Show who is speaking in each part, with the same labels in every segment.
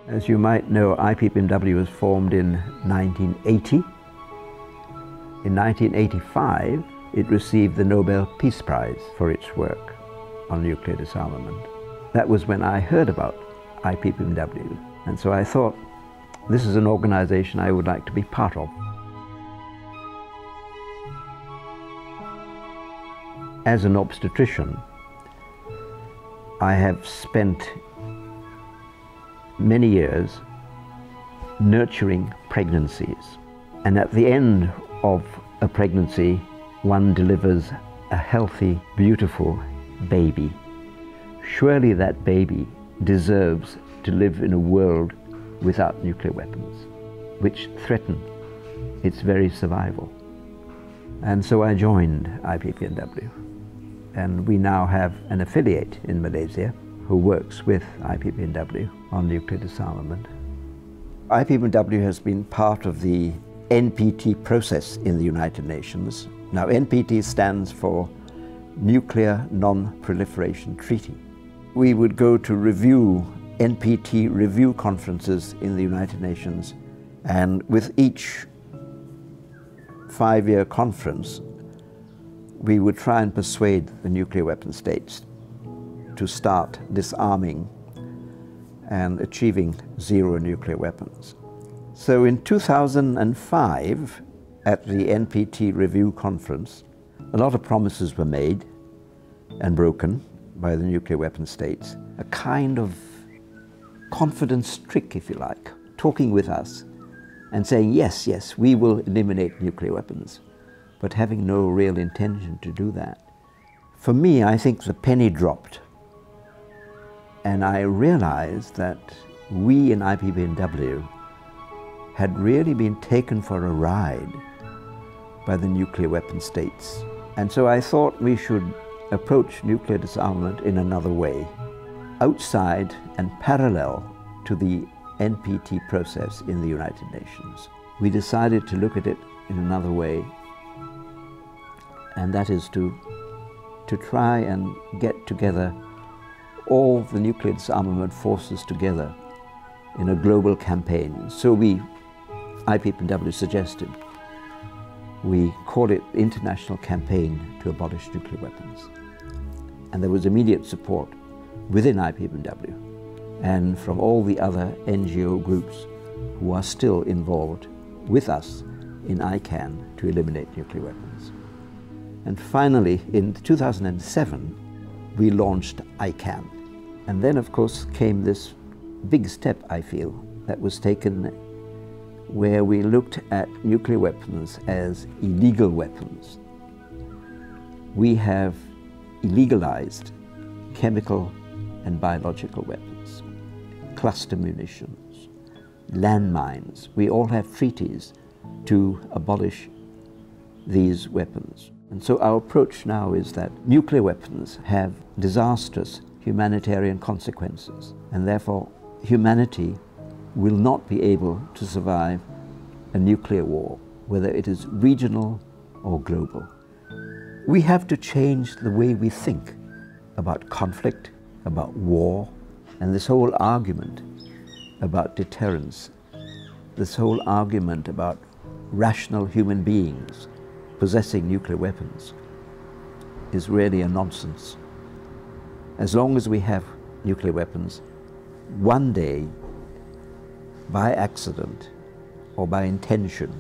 Speaker 1: As you might know, IPPNW was formed in 1980. In 1985, it received the Nobel Peace Prize for its work on nuclear disarmament. That was when I heard about IPPNW, and so I thought, this is an organization I would like to be part of. As an obstetrician, I have spent many years nurturing pregnancies, and at the end of a pregnancy, one delivers a healthy, beautiful baby. Surely that baby deserves to live in a world without nuclear weapons, which threaten its very survival. And so I joined IPPNW, and we now have an affiliate in Malaysia who works with IPPNW on nuclear disarmament. IPPNW has been part of the NPT process in the United Nations. Now, NPT stands for Nuclear Non-Proliferation Treaty. We would go to review NPT review conferences in the United Nations, and with each 5-year conference, we would try and persuade the nuclear weapon states to start disarming and achieving zero nuclear weapons. So in 2005, at the NPT review conference, a lot of promises were made and broken by the nuclear weapon states, a kind of confidence trick, if you like, talking with us and saying, yes, yes, we will eliminate nuclear weapons, but having no real intention to do that. For me, I think the penny dropped, and I realized that we in IPPNW had really been taken for a ride by the nuclear weapon states. And so I thought we should approach nuclear disarmament in another way, outside and parallel to the NPT process in the United Nations. We decided to look at it in another way, and that is to try and get together all the nuclear disarmament forces together in a global campaign. So IPPNW suggested we call it International Campaign to Abolish Nuclear Weapons. And there was immediate support within IPPNW and from all the other NGO groups who are still involved with us in ICAN to eliminate nuclear weapons. And finally, in 2007, we launched ICAN. And then, of course, came this big step, I feel, that was taken where we looked at nuclear weapons as illegal weapons. We have illegalized chemical and biological weapons, cluster munitions, landmines. We all have treaties to abolish these weapons. And so our approach now is that nuclear weapons have disastrous humanitarian consequences, and therefore humanity will not be able to survive a nuclear war, whether it is regional or global. We have to change the way we think about conflict, about war, and this whole argument about deterrence, this whole argument about rational human beings possessing nuclear weapons is really a nonsense. As long as we have nuclear weapons, one day, by accident or by intention,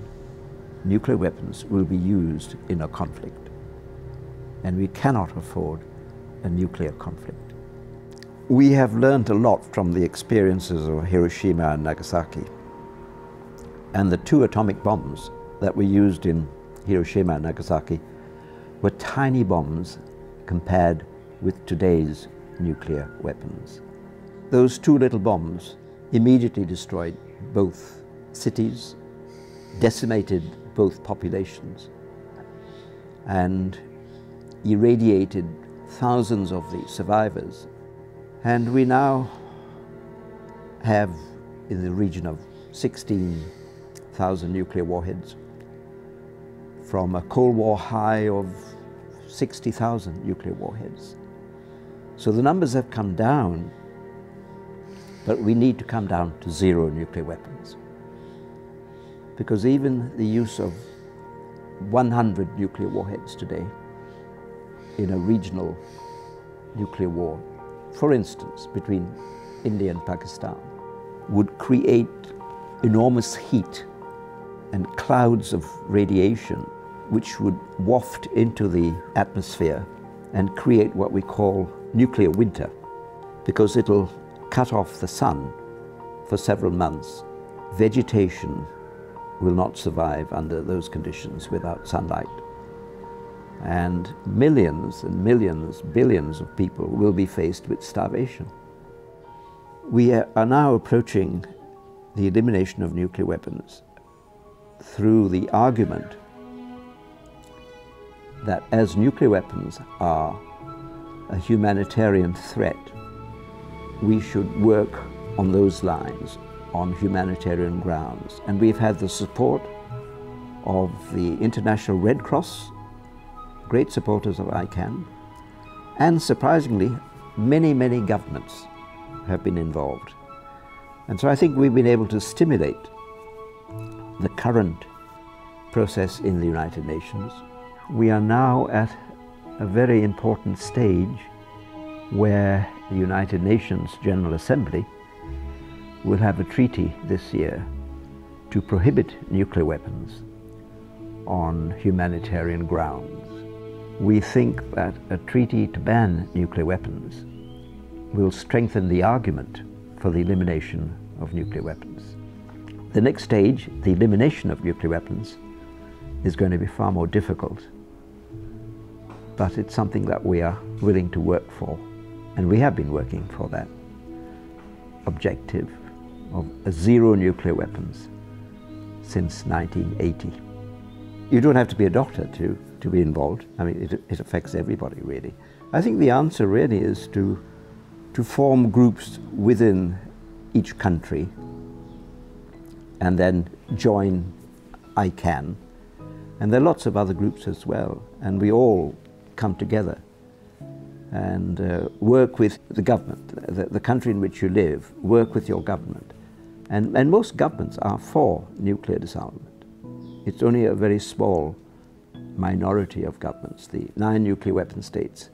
Speaker 1: nuclear weapons will be used in a conflict. And we cannot afford a nuclear conflict. We have learned a lot from the experiences of Hiroshima and Nagasaki. And the 2 atomic bombs that were used in Hiroshima and Nagasaki were tiny bombs compared with today's nuclear weapons. Those 2 little bombs immediately destroyed both cities, decimated both populations, and irradiated thousands of the survivors. And we now have in the region of 16,000 nuclear warheads, from a Cold War high of 60,000 nuclear warheads. So the numbers have come down, But we need to come down to zero nuclear weapons. Because even the use of 100 nuclear warheads today in a regional nuclear war, for instance, between India and Pakistan, would create enormous heat and clouds of radiation which would waft into the atmosphere and create what we call nuclear winter, because it'll cut off the sun for several months. Vegetation will not survive under those conditions without sunlight. And millions and millions, billions of people will be faced with starvation. We are now approaching the elimination of nuclear weapons through the argument that as nuclear weapons are a humanitarian threat, we should work on those lines, on humanitarian grounds. And we've had the support of the International Red Cross, great supporters of ICAN, and surprisingly, many, many governments have been involved. And so I think we've been able to stimulate the current process in the United Nations. We are now at a very important stage where the United Nations General Assembly will have a treaty this year to prohibit nuclear weapons on humanitarian grounds. We think that a treaty to ban nuclear weapons will strengthen the argument for the elimination of nuclear weapons. The next stage, the elimination of nuclear weapons, is going to be far more difficult, but it's something that we are willing to work for, and we have been working for that objective of zero nuclear weapons since 1980. You don't have to be a doctor to be involved. I mean, it affects everybody, really. I think the answer really is to form groups within each country and then join ICAN. And there are lots of other groups as well, and we all come together and work with the government, the country in which you live, work with your government. And most governments are for nuclear disarmament. It's only a very small minority of governments, the 9 nuclear weapon states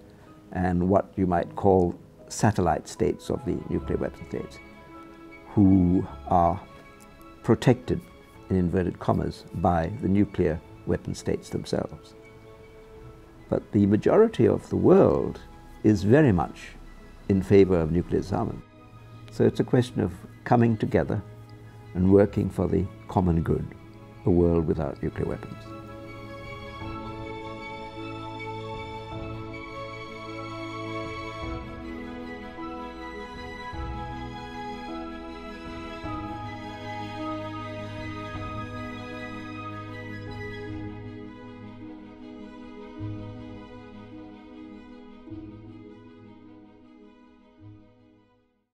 Speaker 1: and what you might call satellite states of the nuclear weapon states, who are protected, in inverted commas, by the nuclear weapon states themselves. But the majority of the world is very much in favor of nuclear disarmament. So it's a question of coming together and working for the common good, a world without nuclear weapons.